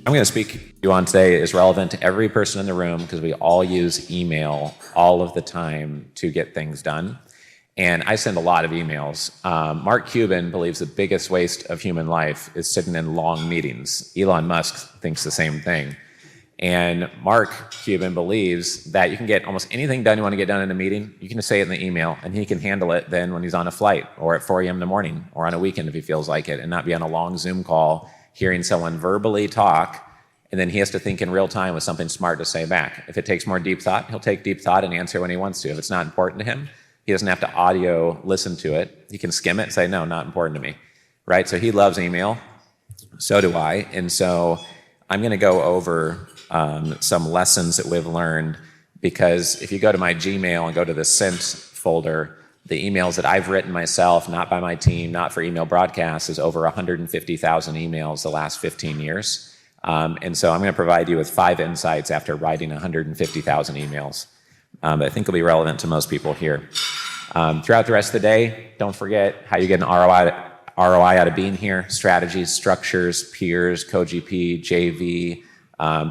I'm going to speak to you on today is relevant to every person in the room because we all use email all of the time to get things done. And I send a lot of emails. Mark Cuban believes the biggest waste of human life is sitting in long meetings. Elon Musk thinks the same thing. And Mark Cuban believes that you can get almost anything done you want to get done in a meeting. You can just say it in the email, and he can handle it then when he's on a flight or at 4 a.m. in the morning or on a weekend if he feels like it, and not be on a long Zoom call hearing someone verbally talk, and then he has to think in real time with something smart to say back. If it takes more deep thought, he'll take deep thought and answer when he wants to. If it's not important to him, he doesn't have to audio listen to it. He can skim it and say, no, not important to me, right? So he loves email. So do I. And so I'm going to go over some lessons that we've learned, because if you go to my Gmail and go to the sent folder, the emails that I've written myself, not by my team, not for email broadcasts, is over 150,000 emails the last 15 years. And so I'm going to provide you with 5 insights after writing 150,000 emails that I think will be relevant to most people here. Throughout the rest of the day, don't forget how you get an ROI out of being here: strategies, structures, peers, co-GP, JV,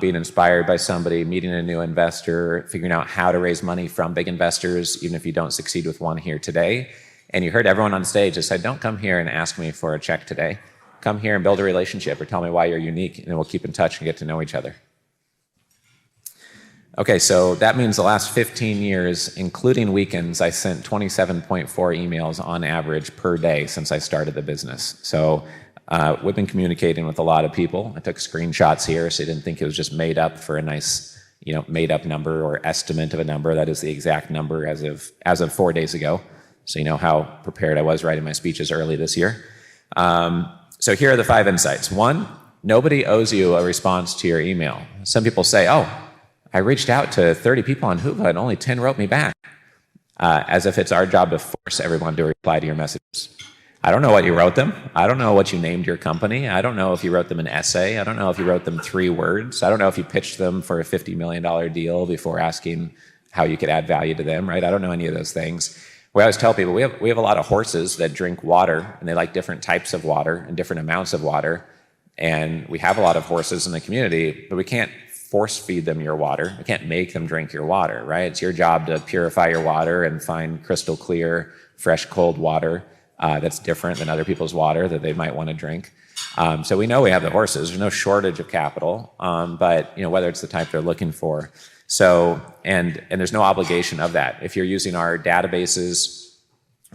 being inspired by somebody, meeting a new investor, figuring out how to raise money from big investors, even if you don't succeed with one here today. And you heard everyone on stage that said, don't come here and ask me for a check today. Come here and build a relationship, or tell me why you're unique, and we'll keep in touch and get to know each other. Okay, so that means the last 15 years, including weekends, I sent 27.4 emails on average per day since I started the business. So we've been communicating with a lot of people. I took screenshots here so you didn't think it was just made up for a nice, made up number or estimate of a number. That is the exact number as of 4 days ago. So you know how prepared I was writing my speeches early this year. So here are the 5 insights. 1, nobody owes you a response to your email. Some people say, oh, I reached out to 30 people on Hoova and only 10 wrote me back, as if it's our job to force everyone to reply to your messages. I don't know what you wrote them. I don't know what you named your company. I don't know if you wrote them an essay. I don't know if you wrote them 3 words. I don't know if you pitched them for a $50 million deal before asking how you could add value to them, right? I don't know any of those things. We always tell people we have a lot of horses that drink water, and they like different types of water and different amounts of water. And we have a lot of horses in the community, but we can't force feed them your water. We can't make them drink your water, right? It's your job to purify your water and find crystal clear, fresh, cold water that's different than other people's water that they might want to drink. So we know we have the horses. There's no shortage of capital, but whether it's the type they're looking for. So, and there's no obligation of that. If you're using our databases,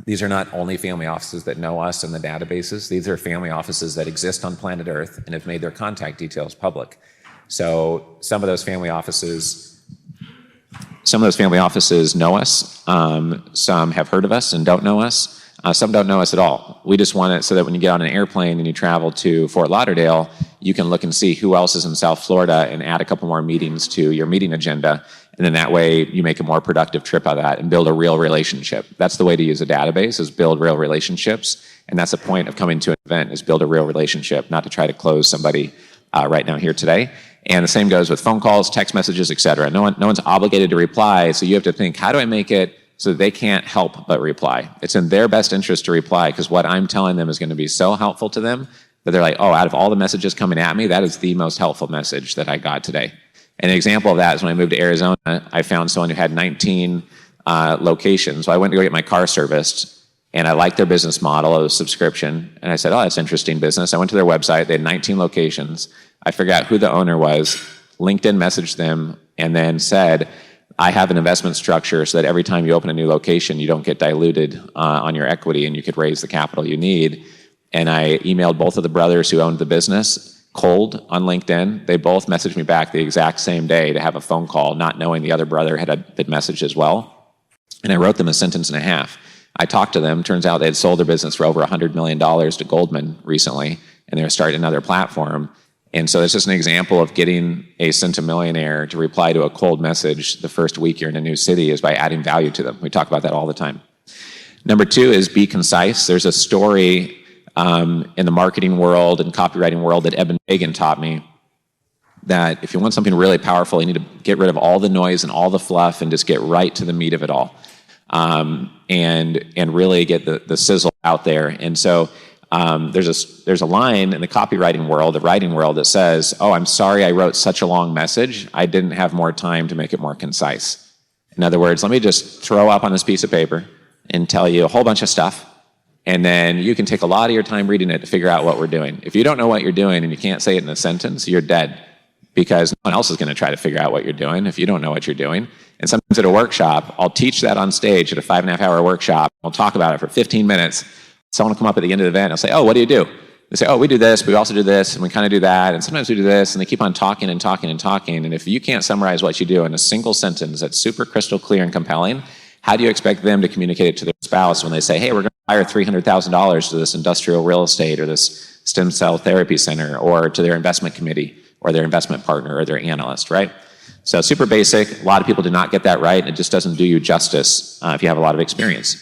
these are not only family offices that know us in the databases. These are family offices that exist on planet Earth and have made their contact details public. So some of those family offices know us. Some have heard of us and don't know us. Some don't know us at all. We just want it so that when you get on an airplane and you travel to Fort Lauderdale, you can look and see who else is in South Florida and add a couple more meetings to your meeting agenda. And then that way you make a more productive trip out of that and build a real relationship. That's the way to use a database, is build real relationships. And that's the point of coming to an event, is build a real relationship, not to try to close somebody right now here today. And the same goes with phone calls, text messages, etc. No one's obligated to reply, so you have to think, how do I make it so they can't help but reply? It's in their best interest to reply, because what I'm telling them is going to be so helpful to them that they're like, oh, out of all the messages coming at me, that is the most helpful message that I got today. And an example of that is when I moved to Arizona, I found someone who had 19 locations. So I went to go get my car serviced, and I liked their business model of subscription. And I said, oh, that's interesting business. I went to their website. They had 19 locations. I figured out who the owner was, LinkedIn messaged them, and then said, I have an investment structure so that every time you open a new location, you don't get diluted on your equity, and you could raise the capital you need. And I emailed both of the brothers who owned the business cold on LinkedIn. They both messaged me back the exact same day to have a phone call, not knowing the other brother had been messaged as well. And I wrote them a sentence and a half. I talked to them. Turns out they had sold their business for over $100 million to Goldman recently, and they were starting another platform. And so it's just an example of getting a centimillionaire to reply to a cold message the first week you're in a new city is by adding value to them. We talk about that all the time. Number 2 is be concise. There's a story in the marketing world and copywriting world that Eben Pagan taught me, that if you want something really powerful, you need to get rid of all the noise and all the fluff and just get right to the meat of it all, and really get the sizzle out there. And so there's a line in the copywriting world, the writing world, that says, "Oh, I'm sorry I wrote such a long message. I didn't have more time to make it more concise." In other words, let me just throw up on this piece of paper and tell you a whole bunch of stuff, and then you can take a lot of your time reading it to figure out what we're doing. If you don't know what you're doing and you can't say it in a sentence, you're dead, because no one else is going to try to figure out what you're doing if you don't know what you're doing. And sometimes at a workshop, I'll teach that on stage at a 5.5-hour workshop. I'll talk about it for 15 minutes. Someone will come up at the end of the event and I'll say, "Oh, what do you do?" They say, "Oh, we do this, but we also do this, and we kind of do that, and sometimes we do this," and they keep on talking and talking and talking. And if you can't summarize what you do in a single sentence that's super crystal clear and compelling, how do you expect them to communicate it to their spouse when they say, "Hey, we're going to hire $300,000 to this industrial real estate or this stem cell therapy center," or to their investment committee or their investment partner or their analyst, right? So super basic. A lot of people do not get that right. It just doesn't do you justice if you have a lot of experience.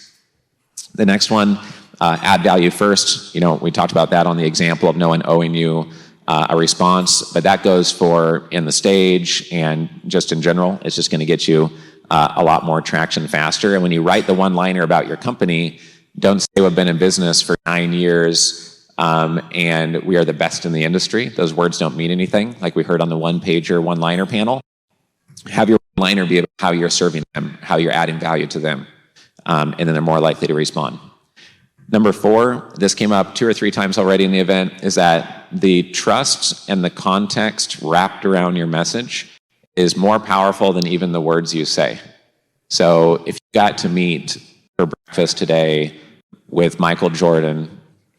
The next one, add value first. We talked about that on the example of no one owing you a response, but that goes for in the stage and just in general. It's just going to get you a lot more traction faster. And when you write the one-liner about your company, don't say we've been in business for 9 years and we are the best in the industry. Those words don't mean anything, like we heard on the one-pager, one-liner panel. Have your one-liner be about how you're serving them, how you're adding value to them, and then they're more likely to respond. Number 4, this came up 2 or 3 times already in the event, is that the trust and the context wrapped around your message is more powerful than even the words you say. So if you got to meet for breakfast today with Michael Jordan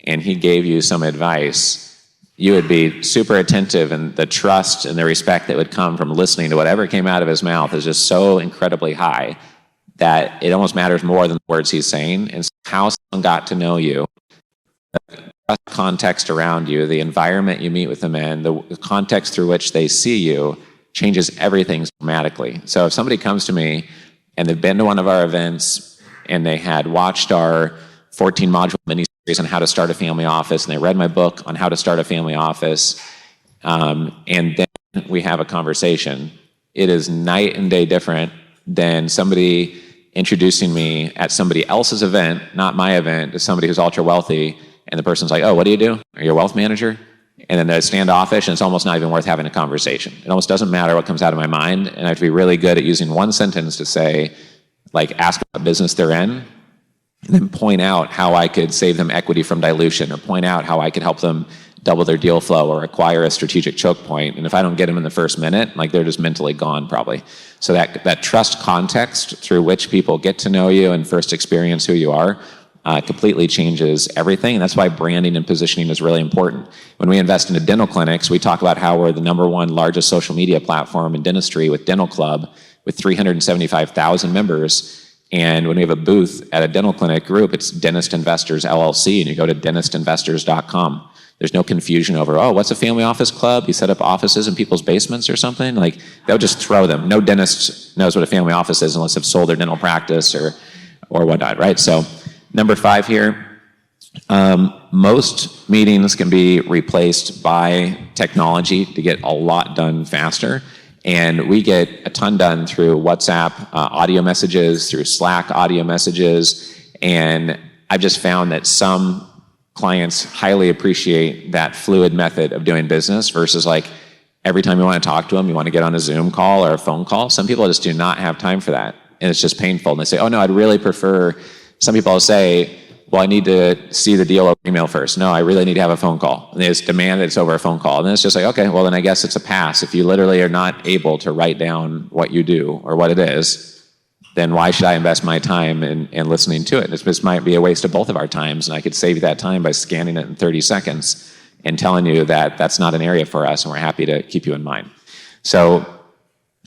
and he gave you some advice, you would be super attentive, and the trust and the respect that would come from listening to whatever came out of his mouth is just so incredibly high that it almost matters more than the words he's saying. And so how someone got to know you, the context around you, the environment you meet with them in, the context through which they see you changes everything dramatically. So if somebody comes to me and they've been to one of our events and they had watched our 14-module mini-series on how to start a family office, and they read my book on how to start a family office, and then we have a conversation, it is night and day different than somebody introducing me at somebody else's event, not my event, to somebody who's ultra wealthy, and the person's like, "Oh, what do you do? Are you a wealth manager?" And then they're standoffish, and it's almost not even worth having a conversation. It almost doesn't matter what comes out of my mind, and I have to be really good at using one sentence to say, like, ask what business they're in, and then point out how I could save them equity from dilution, or point out how I could help them double their deal flow or acquire a strategic choke point. And if I don't get them in the first minute, like, they're just mentally gone probably. So that trust context through which people get to know you and first experience who you are completely changes everything. And that's why branding and positioning is really important. When we invest into dental clinics, we talk about how we're the #1 largest social media platform in dentistry with Dental Club with 375,000 members. And when we have a booth at a dental clinic group, it's Dentist Investors LLC, and you go to dentistinvestors.com. There's no confusion over, "Oh, what's a family office club? You set up offices in people's basements or something?" Like, they'll just throw them. No dentist knows what a family office is unless they've sold their dental practice or whatnot, right? So number 5 here, most meetings can be replaced by technology to get a lot done faster. And we get a ton done through WhatsApp audio messages, through Slack audio messages. And I've just found that some clients highly appreciate that fluid method of doing business versus, like, every time you want to talk to them, you want to get on a Zoom call or a phone call. Some people just do not have time for that. And it's just painful. And they say, "Oh, no, I'd really prefer," some people will say, "Well, I need to see the deal over email first." "No, I really need to have a phone call." And they just demand that it's over a phone call. And then it's just like, okay, well, then I guess it's a pass. If you literally are not able to write down what you do or what it is, then why should I invest my time in listening to it? This might be a waste of both of our times, and I could save you that time by scanning it in 30 seconds and telling you that that's not an area for us, and we're happy to keep you in mind. So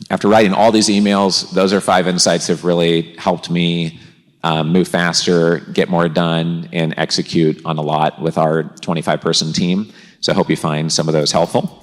after writing all these emails, those are 5 insights that have really helped me move faster, get more done, and execute on a lot with our 25-person team. So I hope you find some of those helpful.